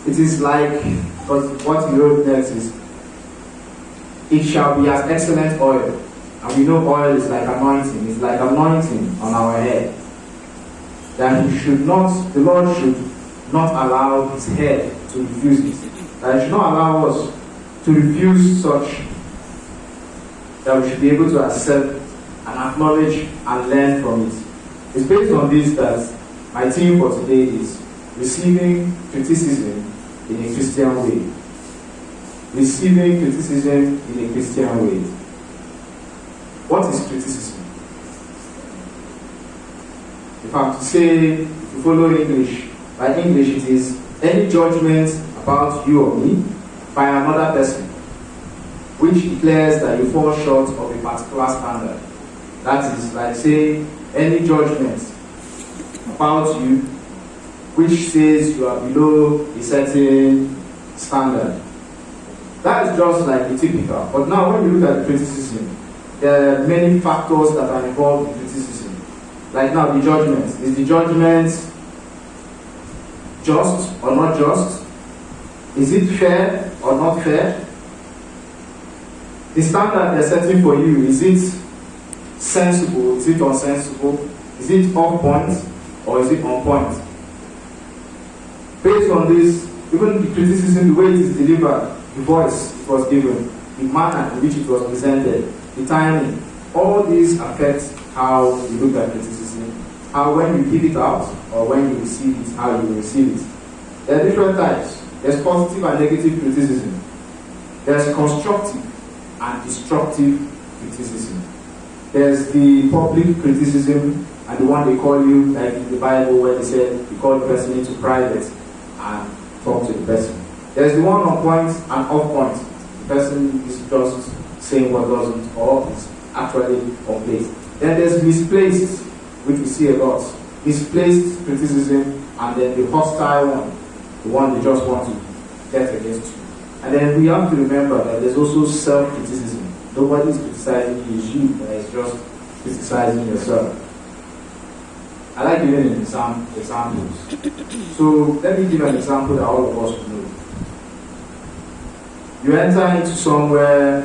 It is like, because what he wrote next is, it shall be as excellent oil. And we know oil is like anointing. It's like anointing on our head. That the Lord should not allow his head to refuse it. That he should not allow us to refuse such, that we should be able to accept and acknowledge and learn from it. It's based on this that my theme for today is receiving criticism in a Christian way. Receiving criticism in a Christian way. What is criticism? If I'm to say, if you follow English, by English it is any judgment about you or me by another person, which declares that you fall short of a particular standard. That is like say, any judgment about you which says you are below a certain standard. That is just like the typical. But now when you look at criticism, there are many factors that are involved in criticism. Like now the judgment. Is the judgment just or not just? Is it fair or not fair? The standard they're setting for you, is it sensible? Is it unsensible? Is it off point or is it on point? Based on this, even the criticism, the way it is delivered, the voice it was given, the manner in which it was presented, the timing, all these affect how you look at criticism, how when you give it out or when you receive it, how you receive it. There are different types. There's positive and negative criticism. There's constructive and destructive criticism. There's the public criticism and the one they call you, like in the Bible where they said you call the person into private and talk to the person. There's the one on point and off point. The person is just saying what doesn't or is actually on place. Then there's misplaced, which we see a lot. Misplaced criticism, and then the hostile one, the one they just want to get against you. And then we have to remember that there's also self-criticism. Nobody's criticizing you, it's you that is just criticizing yourself. I like giving examples. So let me give an example that all of us will know. You enter into somewhere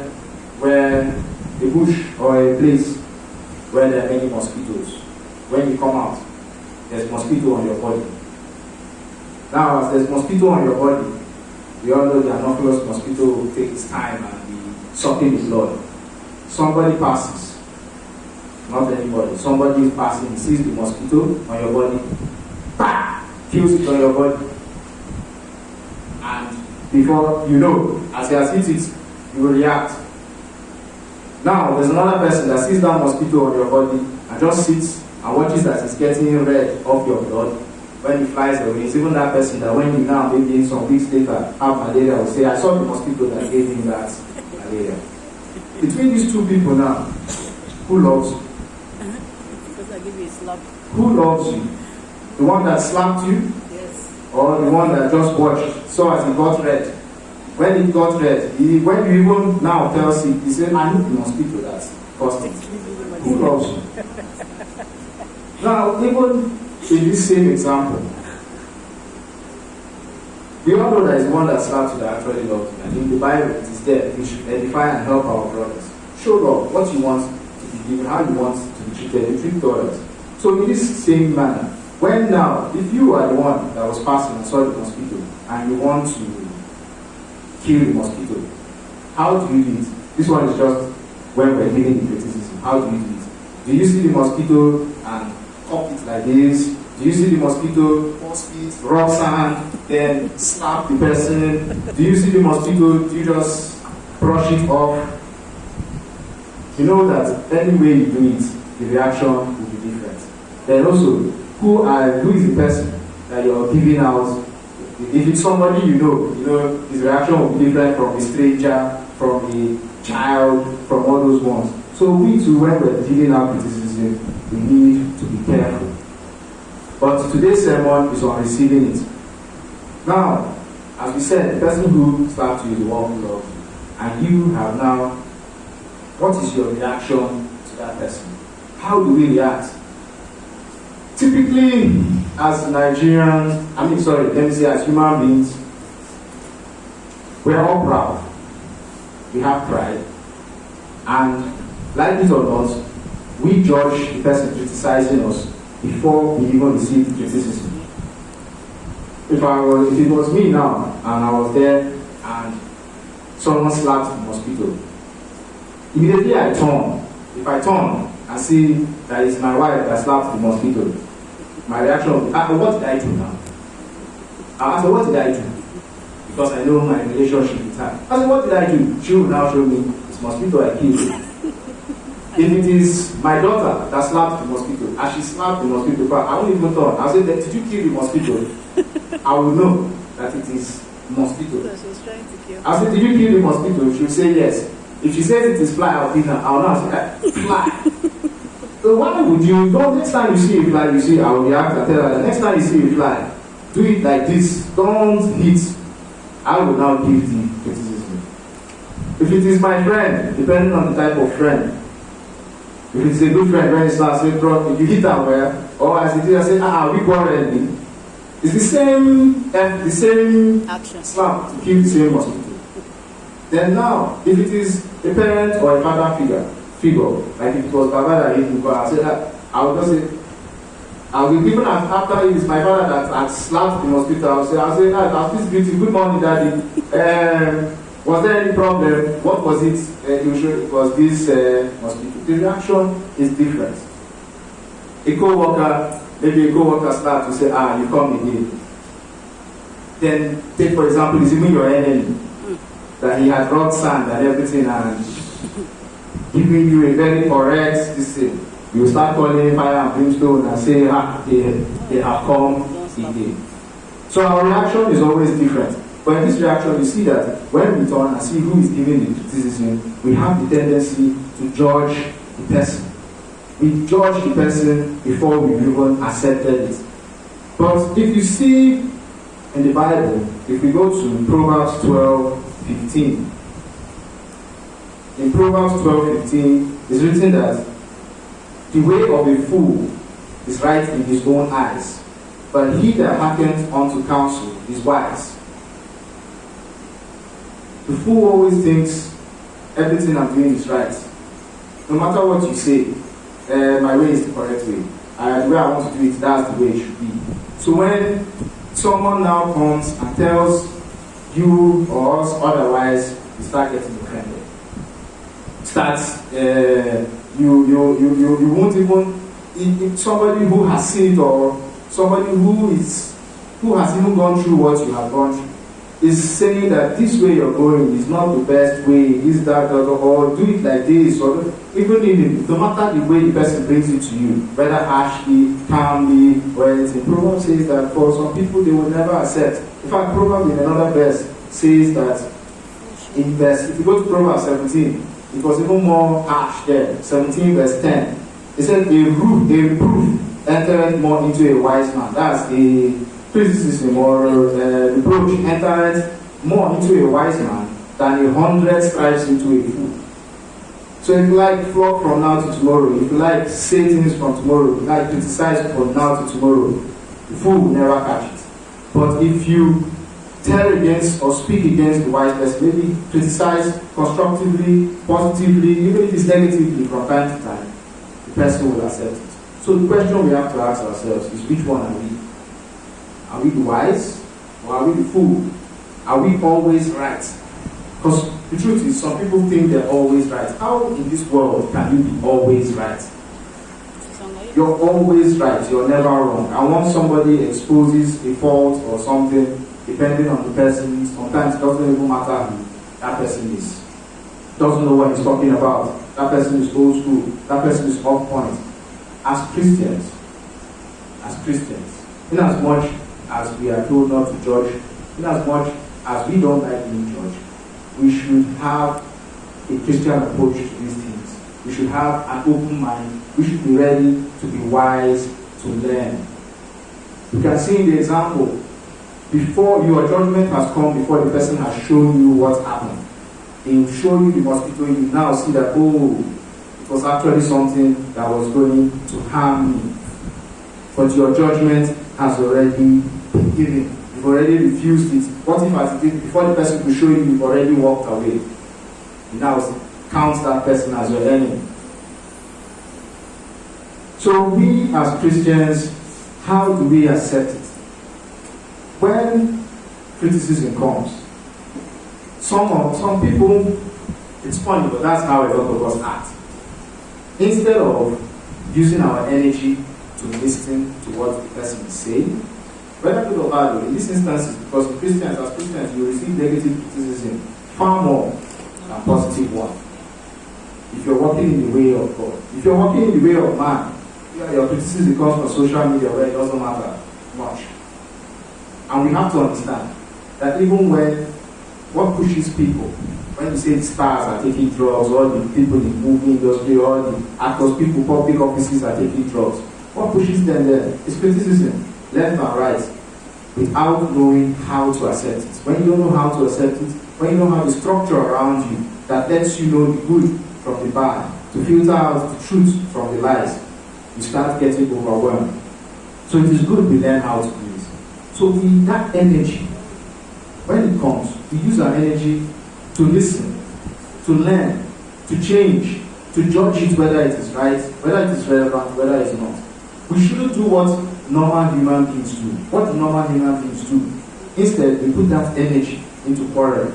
where a bush or a place where there are many mosquitoes. When you come out, there's mosquito on your body. Now, as there's mosquito on your body, we all know the Anopheles mosquito will take its time and be sucking the blood. Somebody passes, not anybody. Somebody is passing, he sees the mosquito on your body, bah, kills it on your body. And before you know, as he has hit it, you will react. Now, there's another person that sees that mosquito on your body and just sits and watches that it's getting red off your blood. When it flies away, it's even that person that when you now, maybe some weeks later, have malaria, will say, I saw the mosquito that gave me that malaria. Between these two people now, who loves you? Because I give you a slap. Who loves you? The one that slapped you? Yes. Or the one that just watched, saw as he got red? When he got red, when you even now tell him, he said, I need the mosquito that caused it. Who loves you? Now, even in this same example, we all know there is one that slapped you that actually loved you. And in the Bible, it is there. We should edify and help our brothers. Show love, what you want to be given, how you want to be treated, you treat others. So in this same manner, when now, if you are the one that was passing and saw the mosquito, and you want to kill the mosquito, how do you do it? This one is just when we're giving the criticism. How do you do it? Do you see the mosquito and cup it like this? Do you see the mosquito, rub sand, then slap the person? Do you see the mosquito? Do you just brush it off? You know that any way you do it, the reaction will be different. Then also, who is the person that you're giving out? If it's somebody you know, his reaction will be different from a stranger, from a child, from all those ones. So we too, when we're dealing out criticism, we need to be careful. But today's sermon is on receiving it. Now, as we said, the person who slapped you is the one who loves you. And you have now, what is your reaction to that person? How do we react? Typically, as Nigerians, as human beings, We're all proud. We have pride. And like it or not, we judge the person criticizing us before we even receive criticism. If it was me now, and I was there, and someone slapped the mosquito, immediately I turn. If I turn and see that it's my wife that slapped the mosquito, my reaction will be, what did I do now? I said, what did I do? Because I know my relationship with her. I said, what did I do? She will now show me this mosquito I killed. If it is my daughter that slapped the mosquito, and she slapped the mosquito, I won't even turn. I'll say, did you kill the mosquito? I will know that it is mosquito. So she was trying to kill. I'll say, did you kill the mosquito? She will say yes. If she says it is fly, I'll now say, fly. So why would you, next time you see a fly, I will react and tell her, the next time you see a fly, do it like this, don't hit. I will now give the criticism. If it is my friend, depending on the type of friend, if it's a good friend, when it's not, say, bro, if you hit her where, or as it is, I say, we quarreling. It's the same action. slap to kill the same mosquito. Then now, if it is a parent or a father figure, like if it was Baba that hit me, I said that, I would just say, I will even after it is my father that had slapped the mosquito, I'll say, this beauty, good morning, daddy. Was there any problem? What was it? Usually it was this mosquito. The reaction is different. Maybe a co-worker starts to say, you come again. Then take for example, is even your enemy. That he had brought sand and everything and giving you a very correct this thing. You start calling fire and brimstone and say, they have come again. So our reaction is always different. But in this reaction, you see that when we turn and see who is giving the criticism, we have the tendency to judge the person. We judge the person before we even accepted it. But if you see in the Bible, if we go to Proverbs 12:15, in Proverbs 12:15, it's written that the way of a fool is right in his own eyes, but he that hearkeneth unto counsel is wise. The fool always thinks everything I'm doing is right. No matter what you say, my way is the correct way. The way I want to do it, that's the way it should be. So when someone now comes and tells you or us otherwise, you start getting offended. You won't even, if somebody who has seen it or somebody who has even gone through what you have gone through is saying that this way you're going is not the best way, is that, or do it like this, or even no matter the way the person brings it to you, whether harshly, calmly, or anything. Proverbs says that for some people they will never accept. In fact, Proverbs in another verse says that if you go to Proverbs 17, it was even more harsh there. 17 verse 10. It said, a reproof entered more into a wise man. That's a criticism or reproach entered more into a wise man than 100 stripes into a fool. So if you like flog from now to tomorrow, if you like say things from tomorrow, if you like criticize from now to tomorrow, the fool will never catch it. But if you tell against or speak against the wise person, maybe criticize constructively, positively, even if it's negatively from time to time, the person will accept it. So the question we have to ask ourselves is, which one are we? Are we the wise or are we the fool? Are we always right? Because the truth is, some people think they're always right. How in this world can you be always right? You're always right, you're never wrong. And once somebody exposes a fault or something, depending on the person, sometimes it doesn't even matter who that person is. Doesn't know what he's talking about. That person is old school. That person is off point. As Christians, in as much as we are told not to judge, in as much as we don't like being judged, we should have a Christian approach to these things. We should have an open mind. We should be ready to be wise, to learn. You can see in the example, before your judgment has come, before the person has shown you what happened, they will show you the mosquito, you now see that, it was actually something that was going to harm me. But your judgment has already been given. You've already refused it? What if before the person could show you, you've already walked away? You now count that person as your enemy. So we as Christians, how do we accept it? When criticism comes, some people, it's funny, but that's how a lot of us act. Instead of using our energy to listen to what the person is saying, whether good or bad, in this instance, because as Christians, you receive negative criticism far more than positive one. If you're walking in the way of God, if you're walking in the way of man, your criticism comes from social media where it doesn't matter much. And we have to understand that even when what pushes people, when you say the stars are taking drugs, or the people in the movie industry, or the actors, people, public offices are taking drugs, what pushes them there is criticism, left and right, without knowing how to accept it. When you don't know how to accept it, when you don't have the structure around you that lets you know the good from the bad, to filter out the truth from the lies, you start getting overwhelmed. So it is good we learn how to do this. So that energy, when it comes, we use our energy to listen, to learn, to change, to judge it whether it is right, whether it is relevant, whether it is not. We shouldn't do what normal human beings do. What do normal human beings do? Instead, we put that energy into quarreling,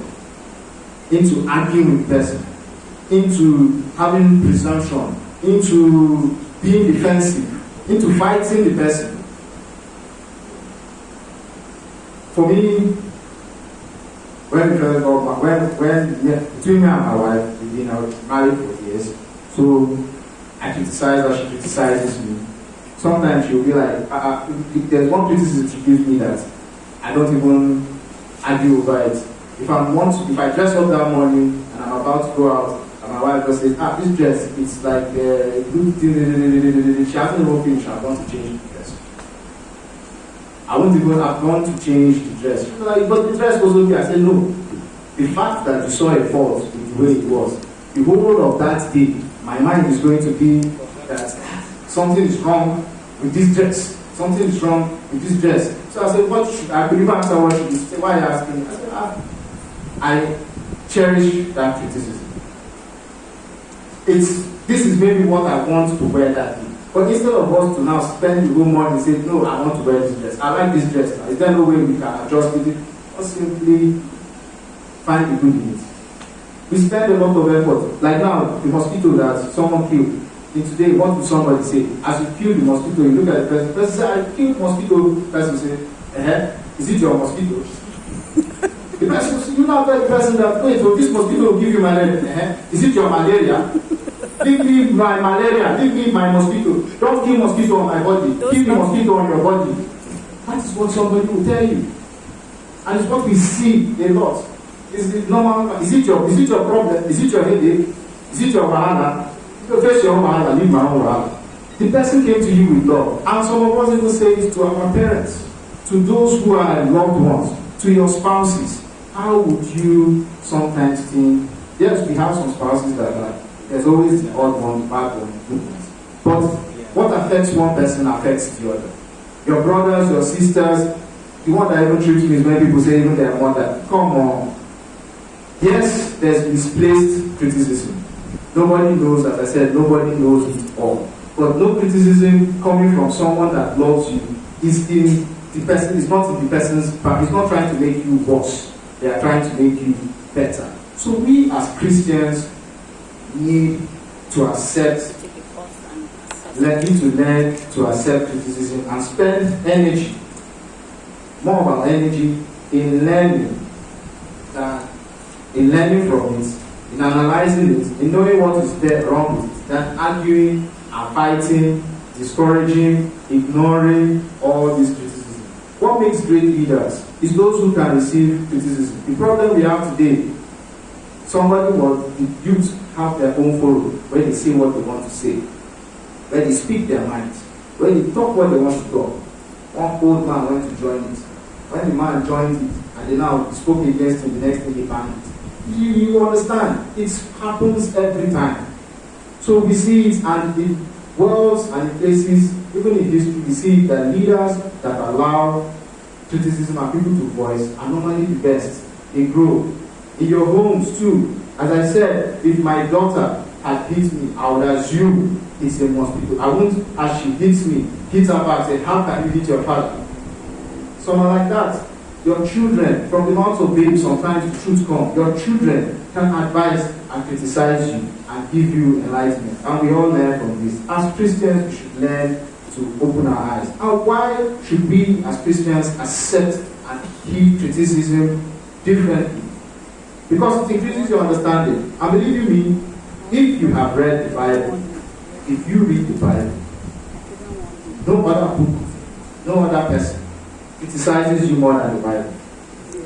into arguing with the person, into having presumption, into being defensive, into fighting the person. For me, between me and my wife, we've been married for years, so I criticize her, she criticizes me. Sometimes she'll be like, there's one criticism she gives me that I don't even argue over it. If I dress up that morning and I'm about to go out, and my wife just says, this dress, it's like, she hasn't even finished, I want to change the dress. I want to change the dress. She's like, but the dress was okay. I said, no. The fact that you saw a fault with the way it was, the whole of that day, my mind is going to be that something is wrong with this dress. Something is wrong with this dress. So I said, I could even answer what she said. Why are you asking? I said, I cherish that criticism. This is maybe what I want to wear that day. But instead of us to now spend the whole morning and say, no, I want to wear this dress. I like this dress now. Is there no way we can adjust it? Or simply find the good in it. We spend a lot of effort. Like now, the mosquito that someone killed. In today, what would somebody say? As you kill the mosquito, you look at the person say, I killed mosquito. The person say, is it your mosquito? The person, you now tell the person that, wait, so this mosquito will give you malaria. Is it your malaria? Give me my malaria, give me my mosquito. Don't kill mosquito on my body. Kill the mosquito on your body. That is what somebody will tell you. And it's what we see a lot. Is it normal? Is it your problem? Is it your headache? Is it your banana? You face your own banana, leave my own banana. The person came to you with love. And some of us even say it to our parents, to those who are loved ones, to your spouses. How would you sometimes think, yes, we have some spouses that are, there's always the odd one, the bad one, the good ones. But what affects one person affects the other. Your brothers, your sisters, the one that even treats me is when people say even their mother. Come on. Yes, there's misplaced criticism. Nobody knows, as I said, nobody knows it all. But no criticism coming from someone that loves you is in the person, is not in the person's part. It's not trying to make you worse. They are trying to make you better. So we as Christians need to accept, need to learn to accept criticism and spend energy, more of our energy in learning from it, in analyzing it, in knowing what is there wrong with it, than arguing and fighting, discouraging, ignoring all these criticism. What makes great leaders is those who can receive criticism. The problem we have today, the youth have their own forum where they say what they want to say, where they speak their minds, where they talk what they want to talk. One old man went to join it. When the man joined it, and they now spoke against him, the next thing he banned it. You understand? It happens every time. So we see it, and in worlds and in places, even in history, we see that leaders that allow criticism and people to voice are normally the best. They grow. In your homes too, as I said, if my daughter had hit me, I would assume it's a mosquito. I won't, as she hits me, hit her back, say, how can you hit your father? Someone like that. Your children, from the mouth of babes, sometimes the truth comes. Your children can advise and criticize you and give you enlightenment. And we all learn from this. As Christians, we should learn to open our eyes. And why should we, as Christians, accept and heed criticism differently? Because it increases your understanding. And believe you me, if you have read the Bible, if you read the Bible, no other book, no other person criticizes you more than the Bible.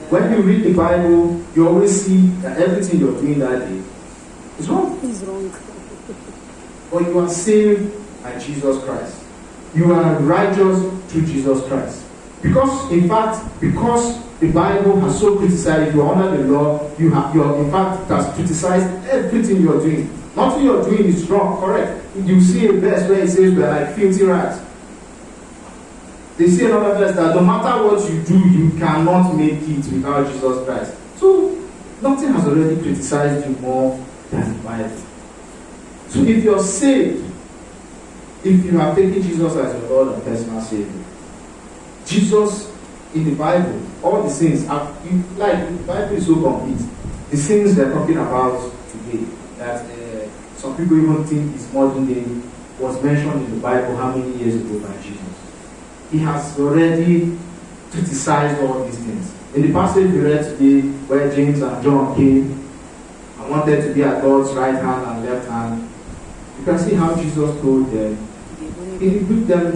When you read the Bible, you always see that everything you're doing that day is wrong. It's wrong. But you are saved by Jesus Christ. You are righteous through Jesus Christ. Because, in fact, because the Bible has so criticized you under the law, you are in fact has criticized everything you're doing. Nothing you're doing is wrong, correct? You see a verse where it says we're like filthy rags. They say another verse that no matter what you do, you cannot make it without Jesus Christ. So, nothing has already criticized you more than the Bible. So if you're saved, if you have taken Jesus as your Lord and personal Savior, Jesus in the Bible, all the sins, like the Bible is so complete. The sins they're talking about today, that some people even think is modern day, was mentioned in the Bible how many years ago by Jesus. He has already criticized all these things. In the passage we read today, where James and John came and wanted to be at God's right hand and left hand, you can see how Jesus told them. He rebuked them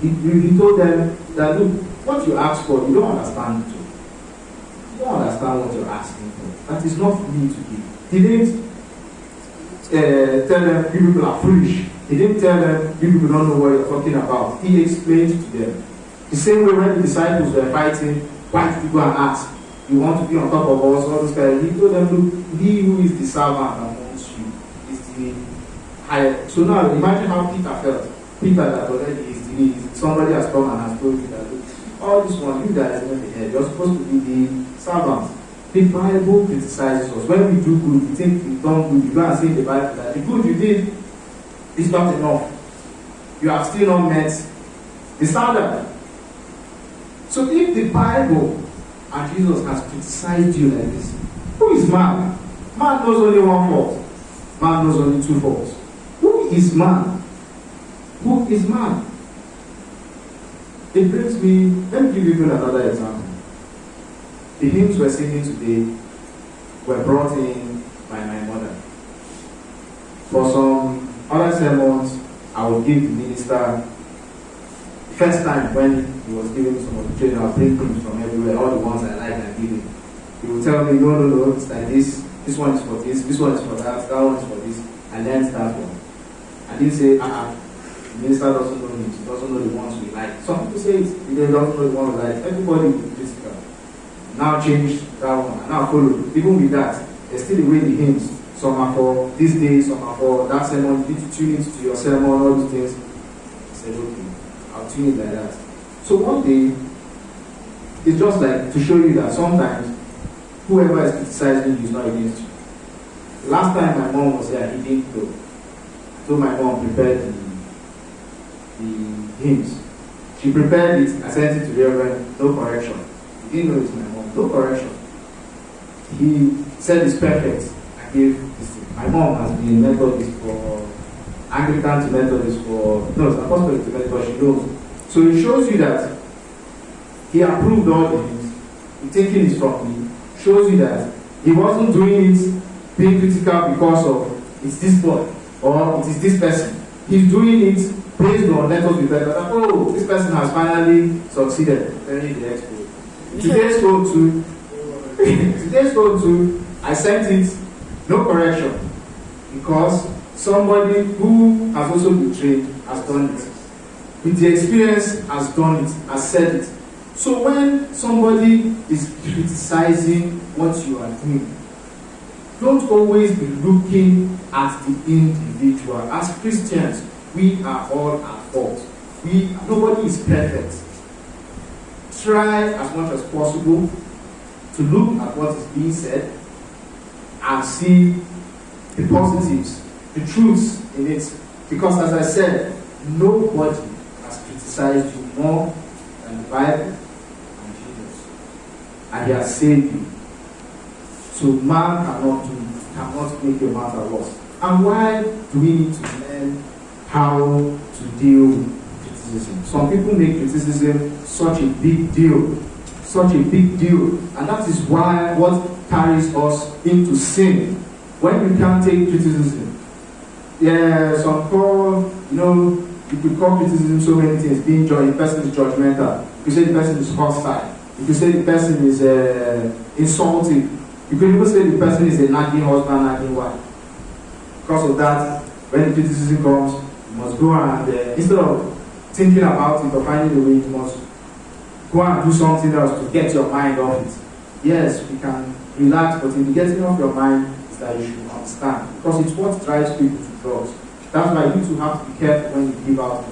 he told them that, look, what you ask for, you don't understand it. You don't understand what you're asking for. That is not for me to give. He didn't tell them, you people are foolish. He didn't tell them, you people don't know what you're talking about. He explained to them. The same way when the disciples were fighting, why did you go and ask? You want to be on top of us, all this kind of. He told them, look, he who is the servant amongst you is the higher. So now imagine how Peter felt. Peter that already is the lead. Somebody has come and has told you that, look, all this one, you guys are the head. You're supposed to be the servant. The Bible criticizes us. When we do good, we think we've done good. You go and say in the Bible that the good you did is not enough. You have still not met the standard. So if the Bible and Jesus has criticized you like this, who is man? Man knows only one fault. Man knows only two faults. Who is man? Who is man? It brings me, let me give you another example. The hymns we're singing today were brought in by my mother. For some other sermons, I would give the minister, first time when he was giving me some of the training, I would bring hymns from everywhere, all the ones I like and give him. He would tell me, no, it's like this one is for this one is for that one is for this. I learned that one. I didn't say, the minister doesn't know hymns, he doesn't know the ones we like. Some people say it, they don't know the ones we like. Everybody will be critical. Now change that one, and now follow. Even with that, there's still the way the hymns. Some are for this day, some are for that sermon. You need to tune it to your sermon, all these things. I said, okay, I'll tune it like that. So one day, it's just like to show you that sometimes whoever is criticizing you is not against you. Last time my mom was here, he didn't go. I told my mom prepare the hymns. She prepared it, I sent it to the Reverend, no correction. He didn't know it's my mom, no correction. He said it's perfect. I gave this thing. My mom has been Methodist for Anglican to Methodist for Apostolic to Methodist, but she knows. So it shows you that he approved all the hymns. The thinking is from me. Shows you that he wasn't doing it being critical because of it's this boy or it is this person. He's doing it based on let us be better. That, oh, this person has finally succeeded. Very the expo. Today's told to I sent it, no correction. Because somebody who has also been trained has done it. With the experience has done it, has said it. So when somebody is criticizing what you are doing, don't always be looking at the individual. As Christians, we are all at fault. Nobody is perfect. try as much as possible to look at what is being said and see the positives, the truths in it. Because as I said, nobody has criticized you more than the Bible and Jesus. And he has saved you. So man cannot make your matter worse. And why do we need to learn how to deal with criticism? Some people make criticism such a big deal. Such a big deal. And that is why what carries us into sin. When we can't take criticism. Yeah, some call, you could call criticism so many things. Being the person is judgmental. You could say the person is hostile. You could say the person is insulting. You could even say the person is a nagging husband, nagging wife. Because of that, when the criticism comes, you must go and, instead of thinking about it or finding a way, you must go and do something else to get your mind off it. Yes, we can relax, but in the getting off your mind is that you should understand. Because it's what drives people to drugs. That's why you two have to be careful when you give out.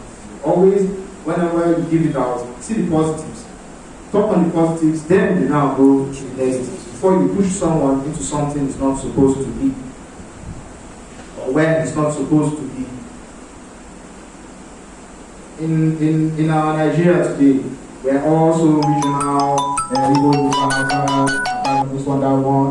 Always, whenever you give it out, see the positives. Talk on the positives, then you now go to the negatives. Before you push someone into something it's not supposed to be, or when it's not supposed to be. In our Nigeria today, we're also regional, we go this one, that one.